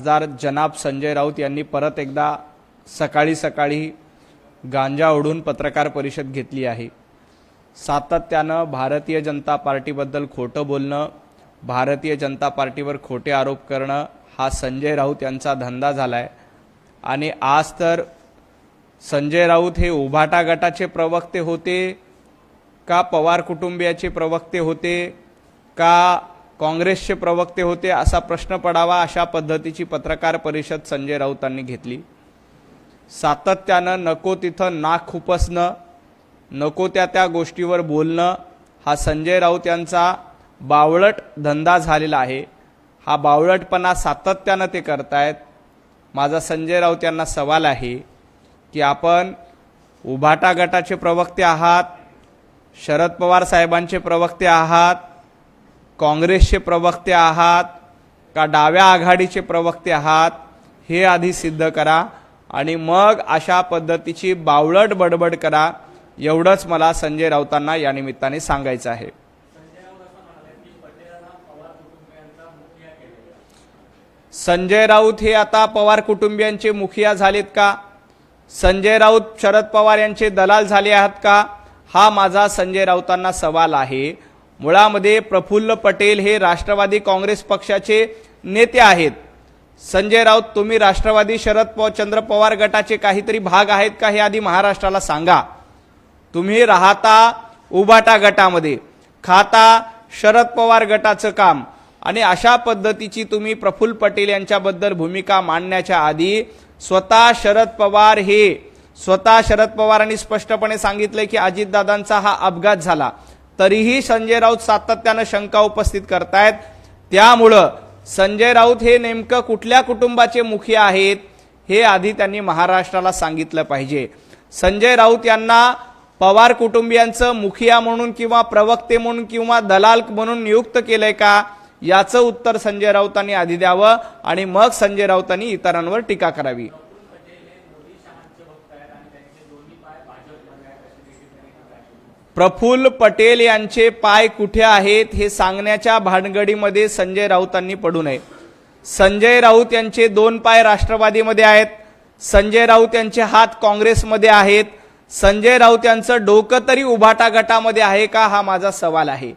खासदार जनाब संजय राऊत यांनी परत एकदा सकाळी सकाळी गांजा ओढून पत्रकार परिषद घेतली आहे। सातत्यानं भारतीय जनता पार्टीबद्दल खोटं बोलणं, भारतीय जनता पार्टीवर खोटे आरोप करणं हा संजय राऊत यांचा धंदा झालाय। आणि आज तर संजय राऊत हे उभाटा गटाचे प्रवक्ते होते का पवार कुटुंबियाचे प्रवक्ते होते का काँग्रेसचे प्रवक्ते होते असा प्रश्न पडावा, अशा पद्धतीची पत्रकार परिषद संजय राऊतांनी घेतली। सातत्यानं नको तिथं नाक खुपसणं, नको त्या गोष्टीवर बोलणं हा संजय राऊत यांचा बावळट धंदा झालेला आहे। हा बावळटपणा सातत्यानं ते करतायत। माझा संजय राऊत यांना सवाल आहे की आपण उभाटा गटाचे प्रवक्ते आहात, शरद पवार साहेबांचे प्रवक्ते आहात, काँग्रेसचे प्रवक्ते आहात का डाव्या आघाडीचे प्रवक्ते आहात, हे आधी सिद्ध करा आणि मग अशा पद्धतीची बावळट बडबड करा। एवढंच मला संजय राऊतांना या निमित्ताने सांगायचं आहे। संजय राऊत हे आता पवार कुटुंबियांचे मुखिया झालेत का? संजय राऊत शरद पवार यांचे दलाल झाले आहेत का? हा माझा संजय राऊतांना सवाल आहे। मुळामध्ये प्रफुल्ल पटेल हे राष्ट्रवादी काँग्रेस पक्षाचे नेते आहेत। संजय राऊत, तुम्ही राष्ट्रवादी शरदचंद्र पवार गटाचे काहीतरी भाग आहेत का हे आधी महाराष्ट्राला सांगा। तुम्ही राहता उभाटा गटामध्ये, खाता शरद पवार गटाचं काम, आणि अशा पद्धतीची तुम्ही प्रफुल्ल पटेल यांच्याबद्दल भूमिका मांडण्याच्या आधी स्वतः शरद पवारांनी स्पष्टपणे सांगितले की अजितदादांचा हा अपघात झाला, तरीही संजय राऊत सातत्यानं शंका उपस्थित करतायत। त्यामुळं संजय राऊत हे नेमकं कुठल्या कुटुंबाचे मुखिया आहेत हे आधी त्यांनी महाराष्ट्राला सांगितलं पाहिजे। संजय राऊत यांना पवार कुटुंबियांचं मुखिया म्हणून किंवा प्रवक्ते म्हणून किंवा दलाल म्हणून नियुक्त केलंय का, याचं उत्तर संजय राऊतांनी आधी द्यावं आणि मग संजय राऊतांनी इतरांवर टीका करावी। प्रफुल्ल पटेल यांचे पाय कुठे आहेत हे सांगण्याच्या भानगडीमध्ये संजय राऊतांनी पडू नये। संजय राऊत यांचे दोन पाय राष्ट्रवादीमध्ये आहेत, संजय राऊत यांचे हात काँग्रेसमध्ये आहेत, संजय राऊत यांचं डोकं तरी उभाटा गटामध्ये आहे का, हा माझा सवाल आहे।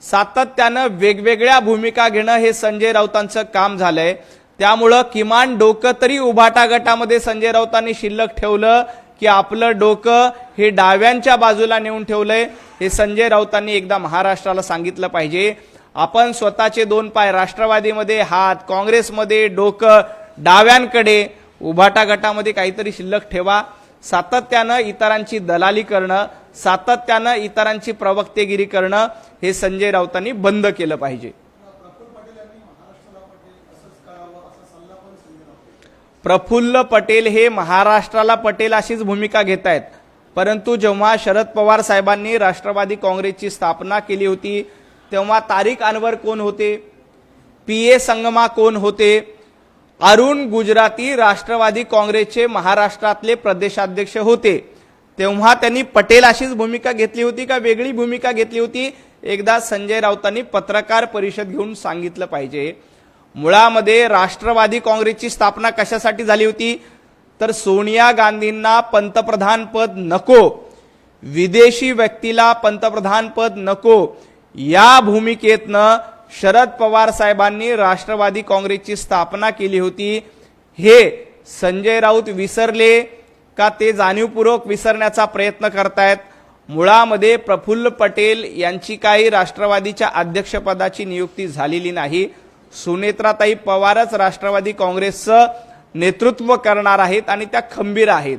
सातत्यानं वेगवेगळ्या भूमिका घेणं हे संजय राऊतांचं काम झालंय। त्यामुळं किमान डोकं तरी उभाटा गटामध्ये संजय राऊतांनी शिल्लक ठेवलं की आपलं डोकं हे डाव्यांच्या बाजूला नेऊन ठेवलंय हे संजय राऊतांनी एकदा महाराष्ट्राला सांगितलं पाहिजे। आपण स्वतःचे दोन पाय राष्ट्रवादीमध्ये, हात काँग्रेसमध्ये, डोकं डाव्यांकडे, उभाटा गटामध्ये काहीतरी शिल्लक ठेवा। सातत्यानं इतरांची दलाली करणं, सातत्यानं इतरांची प्रवक्तेगिरी करणं हे संजय राऊतांनी बंद केलं पाहिजे। प्रफुल्ल पटेल हे महाराष्ट्राला पटेल अशीच भूमिका घेत आहेत, परंतु जेव्हा शरद पवार साहेबांनी राष्ट्रवादी काँग्रेसची स्थापना केली होती तेव्हा तारिक अनवर कोण होते, PA संगमा कोण होते, अरुण गुजराती राष्ट्रवादी काँग्रेसचे महाराष्ट्रातले प्रदेशाध्यक्ष होते, तेव्हा त्यांनी पटेल अशीच भूमिका घेतली होती का वेगळी भूमिका घेतली होती, एकदा संजय राऊतांनी पत्रकार परिषद घेऊन सांगितलं पाहिजे। मुळामध्ये राष्ट्रवादी काँग्रेसची स्थापना कशासाठी झाली होती, तर सोनिया गांधींना पंतप्रधान पद नको, विदेशी व्यक्तीला पंतप्रधान पद नको, या भूमिकेतनं शरद पवार साहेबांनी राष्ट्रवादी काँग्रेसची स्थापना केली होती। हे संजय राऊत विसरले का ते जाणीवपूर्वक विसरण्याचा प्रयत्न करतायत? मुळामध्ये प्रफुल्ल पटेल यांची काही राष्ट्रवादीच्या अध्यक्षपदाची नियुक्ती झालेली नाही। सुनेत्राताई पवारच राष्ट्रवादी काँग्रेसचं नेतृत्व करणार आहेत आणि त्या खंबीर आहेत।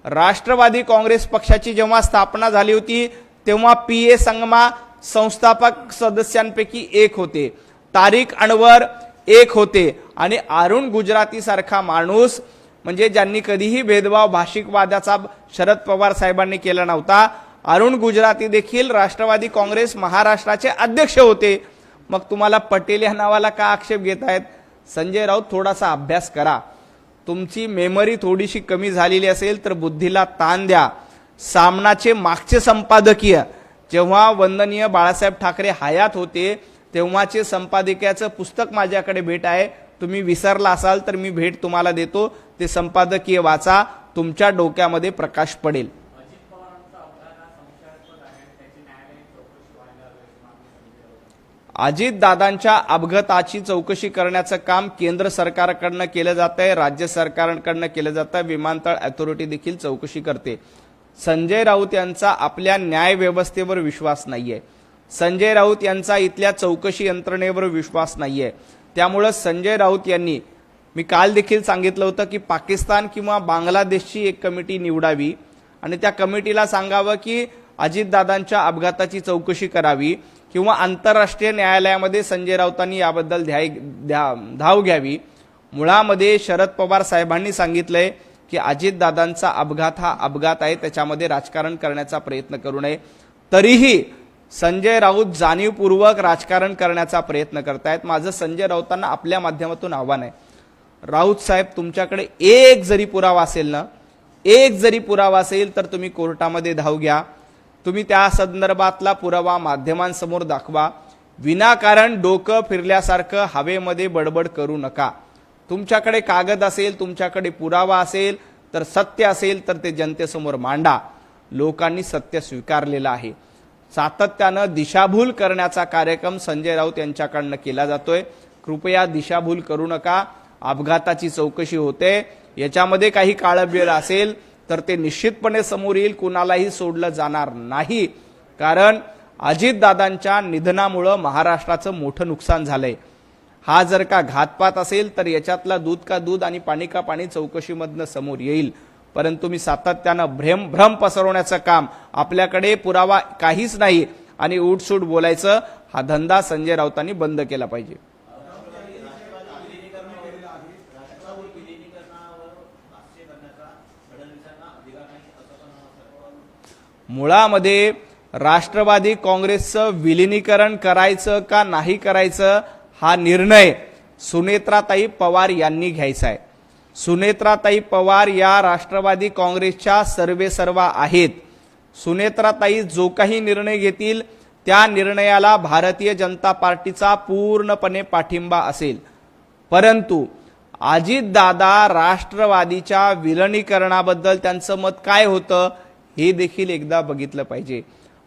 राष्ट्रवादी काँग्रेस पक्षाची जेव्हा स्थापना झाली होती तेव्हा PA संगमा संस्थापक सदस्यांपैकी एक होते, तारिक अनवर एक होते आणि अरुण गुजराती सारखा माणूस म्हणजे ज्यांनी कधीही भेदभाव भाषिकवादाचा शरद पवार साहेबांनी केला नव्हता, अरुण गुजराती देखील राष्ट्रवादी काँग्रेस महाराष्ट्राचे अध्यक्ष होते। मग तुम्हाला पटेल या नावाला का आक्षेप घेत आहेत? संजय राऊत, थोडासा अभ्यास करा। तुमची मेमरी थोडीशी कमी झालेली असेल तर बुद्धीला ताण द्या। सामनाचे मागचे संपादकीय जेव्हा वंदनीय बाळासाहेब ठाकरे हयात होते तेव्हाचे संपादकीयाचं पुस्तक माझ्याकडे भेट आहे, तुम्ही विसरला असाल तर मी भेट तुम्हाला देतो, ते संपादकीय वाचा, तुमच्या डोक्यामध्ये प्रकाश पडेल. अजितदादांच्या अपघाताची चौकशी करण्याचं काम केंद्र सरकारकडनं केलं जात आहे, राज्य सरकारकडनं केलं जातं. विमानतळ अथॉरिटी देखील चौकशी करते. संजय राऊत यांचा आपल्या न्याय व्यवस्थेवर विश्वास नाहीये. संजय राऊत यांचा इथल्या चौकशी यंत्रणेवर विश्वास नाहीये. त्यामुळं संजय राऊत यांनी, मी काल देखील सांगितलं होतं की पाकिस्तान किंवा बांगलादेशची एक कमिटी निवडावी आणि त्या कमिटीला सांगावं की अजितदादांच्या अपघाताची चौकशी करावी किंवा आंतरराष्ट्रीय न्यायालयामध्ये संजय राऊतांनी याबद्दल धाव घ्यावी. मुळामध्ये शरद पवार साहेबांनी सांगितलंय की अजितदादांचा अपघात हा अपघात आहे, त्याच्यामध्ये राजकारण करण्याचा प्रयत्न करू नये. तरीही संजय राऊत जाणीवपूर्वक राजकारण करण्याचा प्रयत्न करतायत. माझं संजय राऊतांना आपल्या माध्यमातून आव्हान आहे, राऊत साहेब, तुमच्याकडे एक जरी पुरावा असेल ना, एक जरी पुरावा असेल तर तुम्ही कोर्टामध्ये धाव घ्या. तुम्ही त्या संदर्भातला पुरावा माध्यमांसमोर दाखवा. विनाकारण डोकं फिरल्यासारखं हवेमध्ये बडबड करू नका. तुमच्याकडे कागद असेल, तुमच्याकडे पुरावा असेल, तर सत्य असेल तर ते जनतेसमोर मांडा. लोकांनी सत्य स्वीकारलेलं आहे. सातत्यानं दिशाभूल करण्याचा कार्यक्रम संजय राऊत यांच्याकडनं केला जातोय. कृपया दिशाभूल करू नका. अपघाताची चौकशी होते, याच्यामध्ये काही काळबेळ असेल तर ते निश्चितपणे समोर येईल. कुणालाही सोडलं जाणार नाही. कारण अजितदादांच्या निधनामुळं महाराष्ट्राचं मोठं नुकसान झालंय. हा जर का घातपात असेल तर याच्यातला दूध का दूध आणि पाणी का पाणी चौकशीमधनं समोर येईल. परंतु मी सातत्यानं भ्रम पसरवण्याचं काम, आपल्याकडे पुरावा काहीच नाही आणि उठसूट बोलायचं, हा धंदा संजय राऊतांनी बंद केला पाहिजे. मुळामध्ये राष्ट्रवादी काँग्रेसचं विलिनीकरण करायचं का नाही करायचं हा निर्णय सुनेत्राताई पवार यांनी घ्यायचा आहे. सुनेत्राताई पवार या राष्ट्रवादी काँग्रेसच्या सर्वेसर्वा आहेत. सुनेत्राताई जो काही निर्णय घेतील त्या निर्णयाला भारतीय जनता पार्टीचा पूर्णपणे पाठिंबा असेल. परंतु अजितदादा राष्ट्रवादीच्या विलिनीकरणाबद्दल त्यांचं मत काय होतं हे देखील एकदा बघितलं पाहिजे.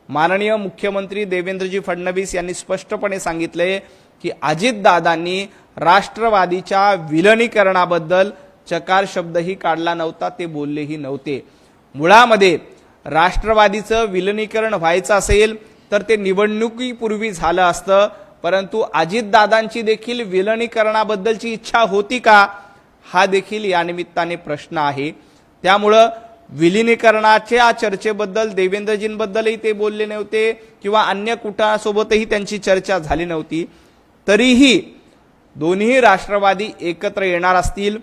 माननीय मुख्यमंत्री देवेंद्रजी फडणवीस यांनी स्पष्टपणे सांगितले की अजितदादांनी राष्ट्रवादीच्या विलिनीकरणाबद्दल चकार शब्दही काढला नव्हता, ते बोललेही नव्हते. मुळामध्ये राष्ट्रवादीचं विलिनीकरण व्हायचं असेल तर ते निवडणुकीपूर्वी झालं असतं. परंतु अजितदादांची देखील विलिनीकरणाबद्दलची इच्छा होती का, हा देखील या निमित्ताने प्रश्न आहे. त्यामुळं विलिनीकरणाच्या चर्चेबद्दल देवेंद्रजींबद्दलही ते बोलले नव्हते किंवा अन्य कुटुंबासोबतही त्यांची चर्चा झाली नव्हती. तरीही दोन्ही राष्ट्रवादी एकत्र येणार असतील,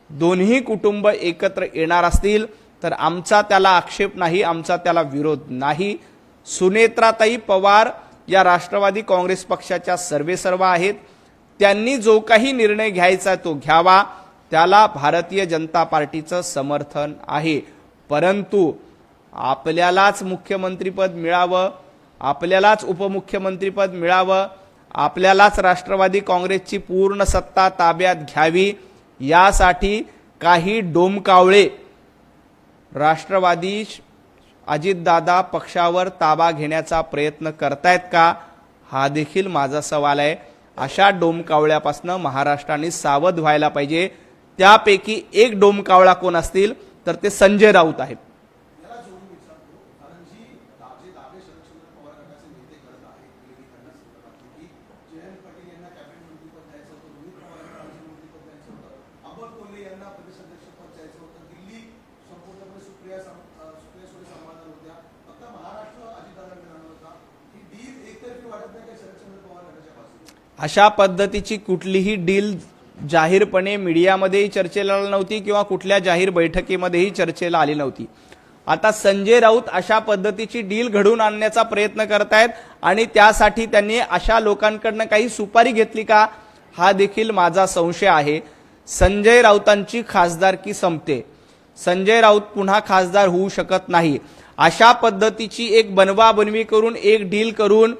दोन्ही कुटुंब एकत्र येणार असतील तर आमचा त्याला आक्षेप नाही, आमचा त्याला विरोध नाही. सुनेत्राताई पवार या राष्ट्रवादी काँग्रेस पक्षाच्या सर्वेसर्वा आहेत. त्यांनी जो काही निर्णय घ्यायचा तो घ्यावा, त्याला भारतीय जनता पार्टीचं समर्थन आहे. परंतु आपल्यालाच मुख्यमंत्रीपद मिळावं, आपल्यालाच उपमुख्यमंत्रीपद मिळावं, आपल्यालाच राष्ट्रवादी काँग्रेसची पूर्ण सत्ता ताब्यात घ्यावी, यासाठी काही डोमकावळे राष्ट्रवादी अजितदादा पक्षावर ताबा घेण्याचा प्रयत्न करतायत का, हा देखील माझा सवाल आहे. अशा डोमकावळ्यापासून महाराष्ट्राने सावध व्हायला पाहिजे. त्यापैकी एक डोमकावळा कोण असतील तर ते संजय राऊत आहेत. अशा पद्धतीची कुठलीही डील जाहीरपणे मीडियामध्येही चर्चेला नव्हती किंवा कुठल्या जाहीर बैठकीमध्येही चर्चेला आली नव्हती. आता संजय राऊत अशा पद्धतीची डील घडवून आणण्याचा प्रयत्न करतायत आणि त्यासाठी त्यांनी अशा लोकांकडनं काही सुपारी घेतली का, हा देखील माझा संशय आहे. संजय राऊतांची खासदारकी संपते, संजय राऊत पुन्हा खासदार होऊ शकत नाही. अशा पद्धतीची एक बनवाबनवी करून, एक डील करून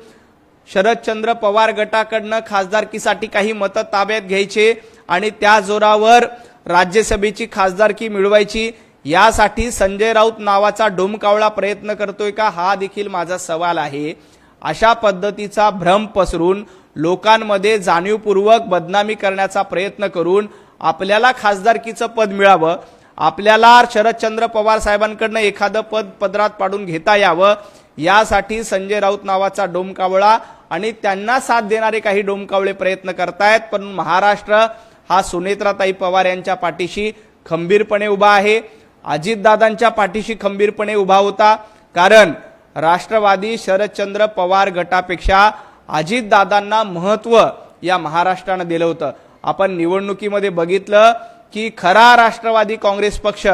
शरदचंद्र पवार गटाकडनं खासदारकीसाठी काही मतं ताब्यात घ्यायचे आणि त्या जोरावर राज्यसभेची खासदारकी मिळवायची, यासाठी संजय राऊत नावाचा डोमकावळा प्रयत्न करतोय का, हा देखील माझा सवाल आहे। अशा पद्धतीचा भ्रम पसरून लोकांमध्ये जाणीवपूर्वक बदनामी करण्याचा प्रयत्न करून आपल्याला खासदारकीचं पद मिळावं, आपल्याला शरदचंद्र पवार साहेबांकडनं एखादं पद पदरात पाडून घेता यावं, यासाठी संजय राऊत नावाचा डोमकावळा आणि त्यांना साथ देणारे काही डोमकावळे प्रयत्न करतायत। पण महाराष्ट्र हा सुनेत्राताई पवार यांच्या पाठीशी खंबीरपणे उभा आहे, अजितदादांच्या पाठीशी खंबीरपणे उभा होता, कारण राष्ट्रवादी शरदचंद्र पवार गटापेक्षा अजितदादांना महत्त्व या महाराष्ट्रानं दिलं होतं। आपण निवडणुकीमध्ये बघितलं की खरा राष्ट्रवादी काँग्रेस पक्ष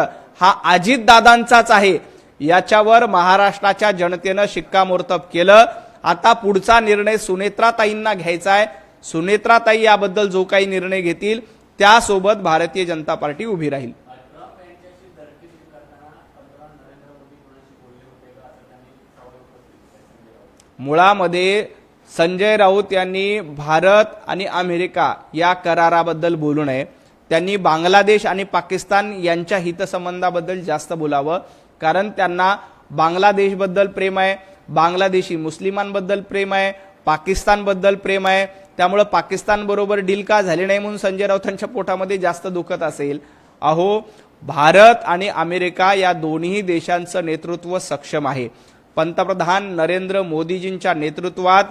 हा अजितदादांचाच आहे, याच्यावर महाराष्ट्राच्या जनतेनं शिक्कामोर्तब केलं। आता पुढचा निर्णय सुनेत्राताईंना घ्यायचा आहे। सुनेत्राताई याबद्दल जो काही निर्णय घेतील त्यासोबत भारतीय जनता पार्टी उभी राहील। मुळामध्ये संजय राऊत यांनी भारत आणि अमेरिका या कराराबद्दल बोलू नये, त्यांनी बांगलादेश आणि पाकिस्तान यांच्या हितसंबंधाबद्दल जास्त बोलावं, कारण त्यांना बांगलादेशबद्दल प्रेम आहे, बांगलादेशी मुस्लिमांबद्दल प्रेम आहे, पाकिस्तानबद्दल प्रेम आहे। त्यामुळे पाकिस्तान बरोबर डील का झाली नाही म्हणून संजय राऊतांच्या पोटामध्ये जास्त दुखत असेल। अहो, भारत आणि अमेरिका या दोन्ही देशांचं नेतृत्व सक्षम आहे। पंतप्रधान नरेंद्र मोदीजींच्या नेतृत्वात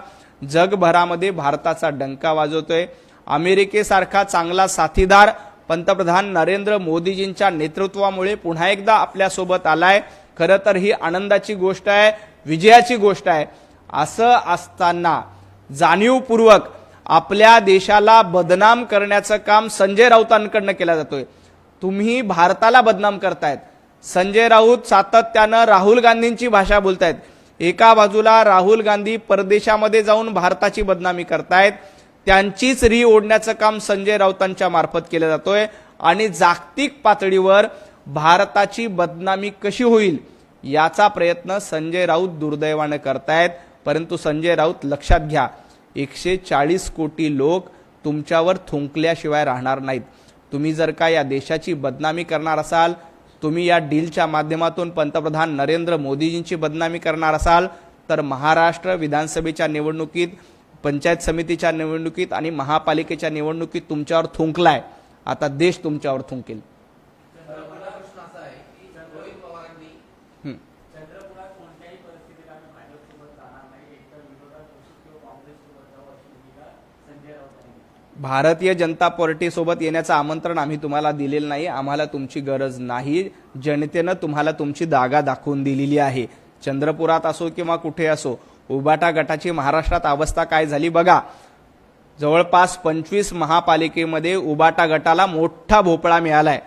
जगभरामध्ये भारताचा डंका वाजवतोय। अमेरिकेसारखा चांगला साथीदार पंतप्रधान नरेंद्र मोदीजींच्या नेतृत्वामुळे पुन्हा एकदा आपल्यासोबत आलाय। खरं तर ही आनंदाची गोष्ट आहे, विजयाची गोष्ट आहे। असं असताना जाणीवपूर्वक आपल्या देशाला बदनाम करण्याचं काम संजय राऊतांकडनं केलं जातोय। तुम्ही भारताला बदनाम करतायत। संजय राऊत सातत्यानं राहुल गांधींची भाषा बोलतायत। एका बाजूला राहुल गांधी परदेशामध्ये जाऊन भारताची बदनामी करतायत, त्यांचीच री ओढण्याचं काम संजय राऊतांच्या मार्फत केलं जातोय आणि जागतिक पातळीवर भारताची बदनामी कशी होईल याचा प्रयत्न संजय राऊत दुर्दैवाने करतायत। परंतु संजय राऊत लक्षात घ्या, 140 कोटी लोक तुमच्यावर थुंकल्याशिवाय राहणार नाहीत। तुम्ही जर का या देशाची बदनामी करणार असाल, तुम्ही या डीलच्या माध्यमातून पंतप्रधान नरेंद्र मोदीजींची बदनामी करणार असाल, तर महाराष्ट्र विधानसभेच्या निवडणुकीत, पंचायत समितीच्या निवडणुकीत आणि महापालिकेच्या निवडणुकीत तुमच्यावर थुंकलाय, आता देश तुमच्यावर थुंकेल। भारतीय जनता पार्टी सोबत येण्याचं आमंत्रण आम्ही तुम्हाला दिलेलं नाही, आम्हाला तुमची गरज नाही। जनतेनं तुम्हाला तुमची जागा दाखवून दिलेली आहे। चंद्रपुरात असो किंवा कुठे असो, उबाटा गटाची महाराष्ट्रात अवस्था काय झाली बघा। जवळपास 25 महापालिकेमध्ये उबाटा गटाला मोठा भोपळा मिळालाय।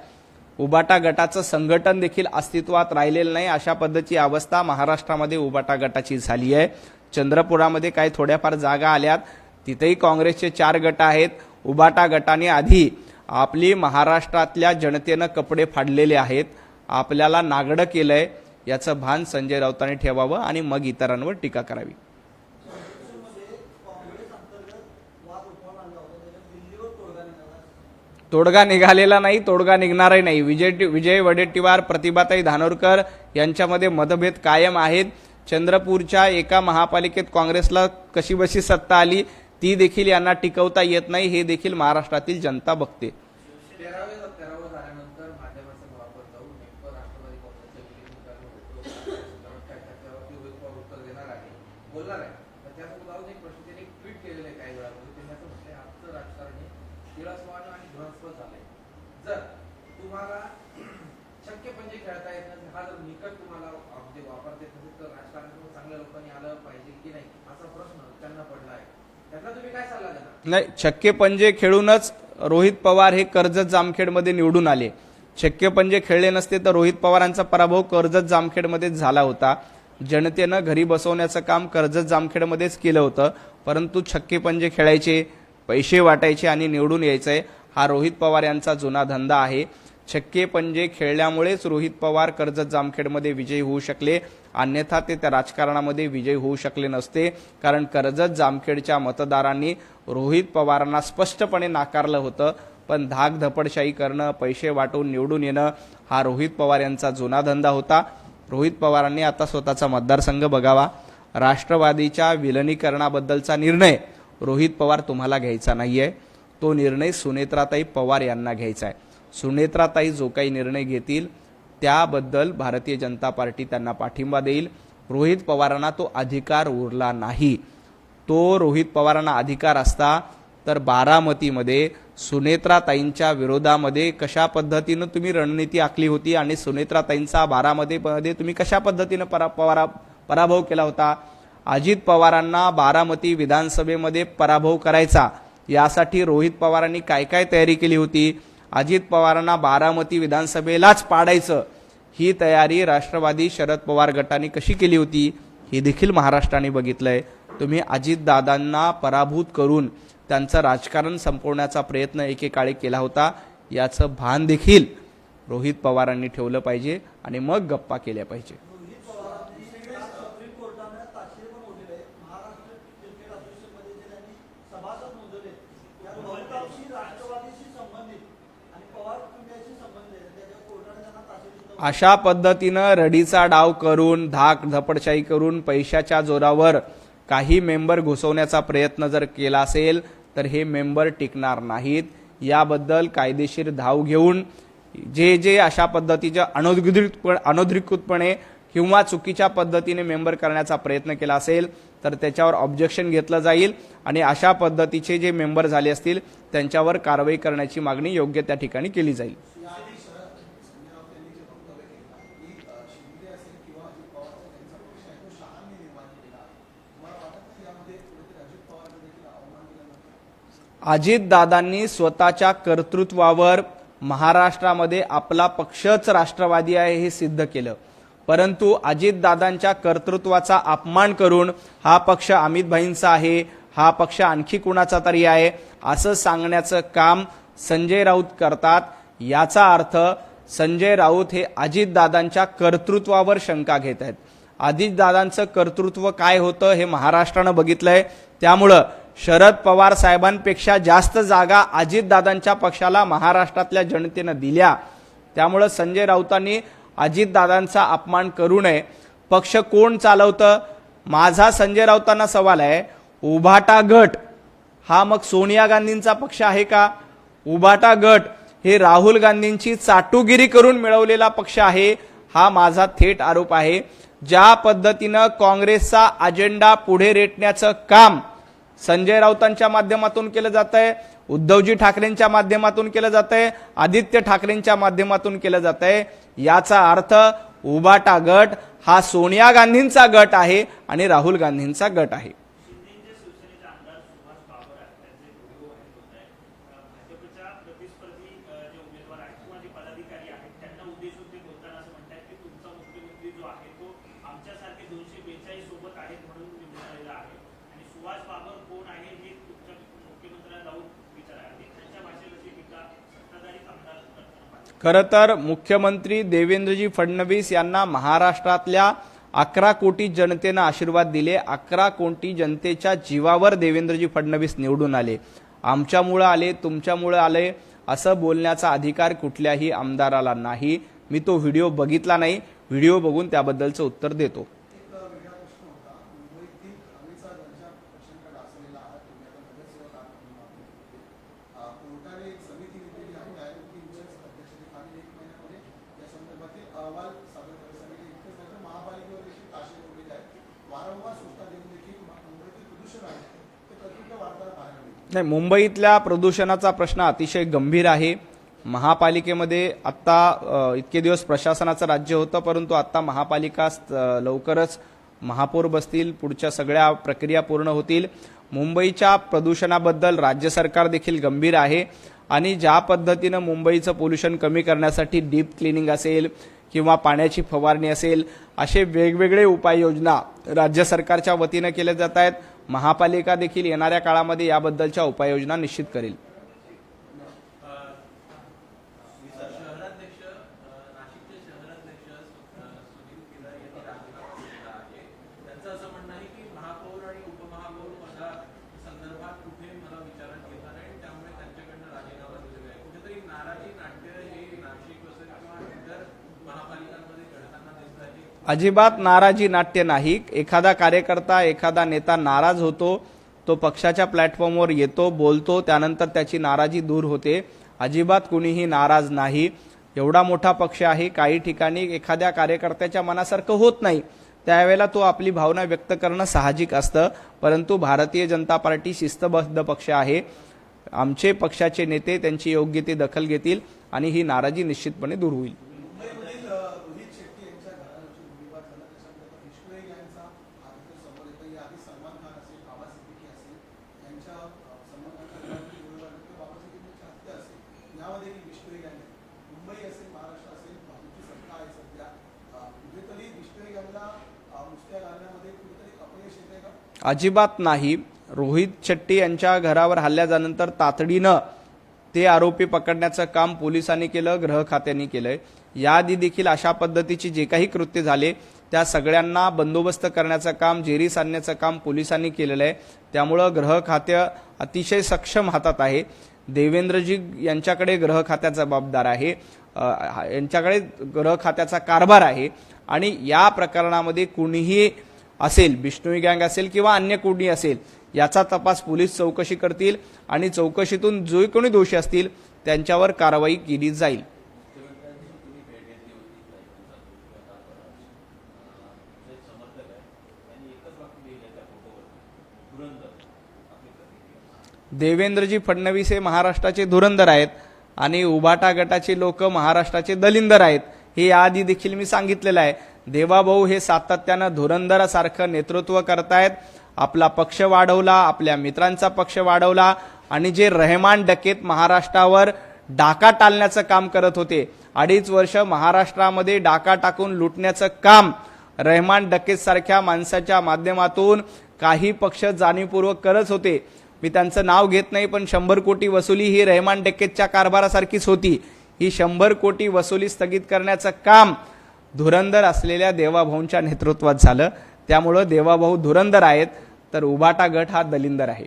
उबाटा गटाचं संघटन देखील अस्तित्वात राहिलेलं नाही, अशा पद्धतीची अवस्था महाराष्ट्रामध्ये उबाटा गटाची झाली आहे। चंद्रपुरामध्ये काही थोड्याफार जागा आल्यात, तिथेही काँग्रेसचे 4 गट आहेत। उबाटा गटाने आधी आपली महाराष्ट्रातल्या जनतेनं कपडे फाडलेले आहेत, आपल्याला नागडं केलंय, याचं भान संजय राऊतांनी ठेवावं आणि मग इतरांवर टीका करावी। तोडगा निघालेला नाही, तोडगा निघणारही नाही। विजय वडेट्टीवार, प्रतिभाताई धानोरकर यांच्यामध्ये मतभेद कायम आहेत। चंद्रपूरच्या एका महापालिकेत काँग्रेसला कशीबशी सत्ता आली, ती देखील यांना टिकवता येत नाही, हे देखील महाराष्ट्रातील जनता बघते। नाही, छक्के पंजे खेळूनच रोहित पवार हे कर्जत जामखेडमध्ये निवडून आले। छक्के पंजे खेळले नसते तर रोहित पवारांचा पराभव कर्जत जामखेडमध्येच झाला होता। जनतेनं घरी बसवण्याचं काम कर्जत जामखेडमध्येच केलं होतं, परंतु छक्के पंजे खेळायचे, पैसे वाटायचे आणि निवडून यायचे, हा रोहित पवार यांचा जुना धंदा आहे। छक्के पंजे खेळल्यामुळेच रोहित पवार कर्जत जामखेडमध्ये विजयी होऊ शकले, अन्यथा ते त्या राजकारणामध्ये विजयी होऊ शकले नसते। कारण कर्जत जामखेडच्या मतदारांनी रोहित पवारांना स्पष्टपणे नाकारलं होतं। पण धाकधपडशाही करणं, पैसे वाटून निवडून येणं हा रोहित पवार यांचा जुना धंदा होता. रोहित पवारांनी आता स्वतःचा मतदारसंघ बघावा. राष्ट्रवादीच्या विलनीकरणाबद्दलचा निर्णय रोहित पवार तुम्हाला घ्यायचा नाहीये, तो निर्णय सुनेत्राताई पवार यांना घ्यायचा आहे. सुनेत्राताई जो काही निर्णय घेतील त्याबद्दल भारतीय जनता पार्टी त्यांना पाठिंबा देईल. रोहित पवारांना तो अधिकार उरला नाही. तो रोहित पवारांना अधिकार असता तर बारामतीमध्ये सुनेत्राताईंच्या विरोधामध्ये कशा पद्धतीनं तुम्ही रणनीती आखली होती आणि सुनेत्राताईंचा बारामतीमध्ये तुम्ही कशा पद्धतीनं पराभव केला होता. अजित पवारांना बारामती विधानसभेमध्ये पराभव करायचा यासाठी रोहित पवारांनी काय काय तयारी केली होती. अजित पवारांना बारामती विधानसभेलाच पाडायचं ही तयारी राष्ट्रवादी शरद पवार गटाने कशी केली होती हे देखील महाराष्ट्राने बघितलंय. तुम्ही अजितदादांना पराभूत करून त्यांचं राजकारण संपवण्याचा प्रयत्न एकेकाळी केला होता. याचं भान देखील रोहित पवारांनी ठेवलं पाहिजे आणि मग गप्पा केल्या पाहिजे. अशा पद्धतीनं रडीचा डाव करून धाक धपडशाही करून पैशाच्या जोरावर काही मेंबर घुसवण्याचा प्रयत्न जर केला असेल तर हे मेंबर टिकणार नाहीत. याबद्दल कायदेशीर धाव घेऊन जे अशा पद्धतीच्या अनधिकृतपणे किंवा चुकीच्या पद्धतीने मेंबर करण्याचा प्रयत्न केला असेल तर त्याच्यावर ऑब्जेक्शन घेतलं जाईल आणि अशा पद्धतीचे जे मेंबर झाले असतील त्यांच्यावर कारवाई करण्याची मागणी योग्य त्या ठिकाणी केली जाईल. अजितदादांनी स्वतःच्या कर्तृत्वावर महाराष्ट्रामध्ये आपला पक्षच राष्ट्रवादी आहे हे सिद्ध केलं, परंतु अजितदादांच्या कर्तृत्वाचा अपमान करून हा पक्ष अमितभाईंचा आहे, हा पक्ष आणखी कुणाचा तरी आहे असं सांगण्याचं काम संजय राऊत करतात. याचा अर्थ संजय राऊत हे अजितदादांच्या कर्तृत्वावर शंका घेत आहेत. अजितदादांचं कर्तृत्व काय होतं हे महाराष्ट्रानं बघितलंय. त्यामुळं शरद पवार साहेबांपेक्षा जास्त जागा अजितदादांच्या पक्षाला महाराष्ट्रातल्या जनतेनं दिल्या. त्यामुळं संजय राऊतांनी अजितदादांचा अपमान करू नये. पक्ष कोण चालवतं? माझा संजय राऊतांना सवाल आहे, उभाटा गट हा मग सोनिया गांधींचा पक्ष आहे का? उभाटा गट हे राहुल गांधींची चाटुगिरी करून मिळवलेला पक्ष आहे, हा माझा थेट आरोप आहे. ज्या पद्धतीनं काँग्रेसचा अजेंडा पुढे रेटण्याचं काम संजय राऊतांच्या माध्यमातून केलं जात आहे, उद्धवजी ठाकरेंच्या माध्यमातून केलं जात आहे, आदित्य ठाकरेंच्या माध्यमातून केलं जात आहे, याचा अर्थ उभाटा गट हा सोनिया गांधींचा गट आहे आणि राहुल गांधींचा गट आहे. खरं तर मुख्यमंत्री देवेंद्रजी फडणवीस यांना महाराष्ट्रातल्या 11 कोटी जनतेनं आशीर्वाद दिले. 11 कोटी जनतेच्या जीवावर देवेंद्रजी फडणवीस निवडून आले. आमच्यामुळे आले, तुमच्यामुळे आले असं बोलण्याचा अधिकार कुठल्याही आमदाराला नाही. मी तो व्हिडिओ बघितला नाही, व्हिडिओ बघून त्याबद्दलचं उत्तर देतो. नाही, मुंबईतल्या प्रदूषणाचा प्रश्न अतिशय गंभीर आहे. महापालिकेमध्ये आत्ता इतके दिवस प्रशासनाचं राज्य होतं, परंतु आत्ता महापालिका लवकरच महापौर बसतील, पुढच्या सगळ्या प्रक्रिया पूर्ण होतील. मुंबईच्या प्रदूषणाबद्दल राज्य सरकार देखील गंभीर आहे आणि ज्या पद्धतीनं मुंबईचं पोल्युशन कमी करण्यासाठी डीप क्लिनिंग असेल किंवा पाण्याची फवारणी असेल, असे वेगवेगळे उपाययोजना राज्य सरकारच्या वतीनं केल्या जात आहेत. महापालिका देखील येणाऱ्या काळामध्ये याबद्दलच्या उपाययोजना निश्चित करेल. अजिबात नाराजी नाट्य नाही। एखादा कार्यकर्ता एखादा नेता नाराज होतो, तो पक्षाच्या प्लॅटफॉर्मवर येतो, बोलतो, त्यानंतर त्याची नाराजी दूर होते। अजिबात कुणीही नाराज नाही। एवढा मोठा पक्ष आहे, काही ठिकाणी एखाद्या कार्यकर्त्याच्या मनासारखं होत नाही, त्यावेळेला तो आपली भावना व्यक्त करणं साहजिक असतं। परंतु भारतीय जनता पार्टी शिस्तबद्ध पक्ष आहे। आमचे पक्षाचे नेते त्यांची योग्य ती दखल घेतील आणि ही नाराजी निश्चितपणे दूर होईल। अजिबात नाही। रोहित शेट्टी यांच्या घरावर हल्ल्यानंतर तातडीनं ते आरोपी पकडण्याचं काम पोलिसांनी केलं, गृह खात्याने केलंय। याआधी देखील अशा पद्धतीची जे काही कृत्य झाले त्या सगळ्यांना बंदोबस्त करण्याचं काम, जेरी सांगण्याचं काम पोलिसांनी केलेलं आहे। त्यामुळं गृह खाते अतिशय सक्षम हातात आहे। देवेंद्रजी यांच्याकडे गृह खात्याचा जबाबदार आहे, यांच्याकडे गृह खात्याचा कारभार आहे आणि या प्रकरणामध्ये कुणीही असेल, बिश्नोई गँग असेल किंवा अन्य कोणी असेल, याचा तपास पोलीस चौकशी करतील आणि चौकशीतून जो कोणी दोषी असतील त्यांच्यावर कारवाई केली जाईल। देवेंद्रजी फडणवीस हे महाराष्ट्राचे धुरंधर आहेत आणि उभाटा गटाचे लोक महाराष्ट्राचे दलिंदर आहेत, हे याआधी देखील मी सांगितलेलं आहे। देवाभाऊ हे सातत्यानं धुरंदरासारखं नेतृत्व करतायत। आपला पक्ष वाढवला, आपल्या मित्रांचा पक्ष वाढवला आणि जे रहमान डकेत महाराष्ट्रावर डाका टाळण्याचं काम करत होते, 2.5 वर्ष महाराष्ट्रामध्ये डाका टाकून लुटण्याचं काम रहमान डकेत सारख्या माणसाच्या माध्यमातून काही पक्ष जाणीवपूर्वक करत होते। मी त्यांचं नाव घेत नाही, पण 100 कोटी वसुली ही रहमान डकेतच्या कारभारासारखीच होती। ही 100 कोटी वसुली स्थगित करण्याचं काम धुरंधर असलेल्या देवाभाऊंच्या नेतृत्वात झालं। त्यामुळे देवाभाऊ धुरंधर आहेत, तर उभाटा गट हा दलिंदर आहे।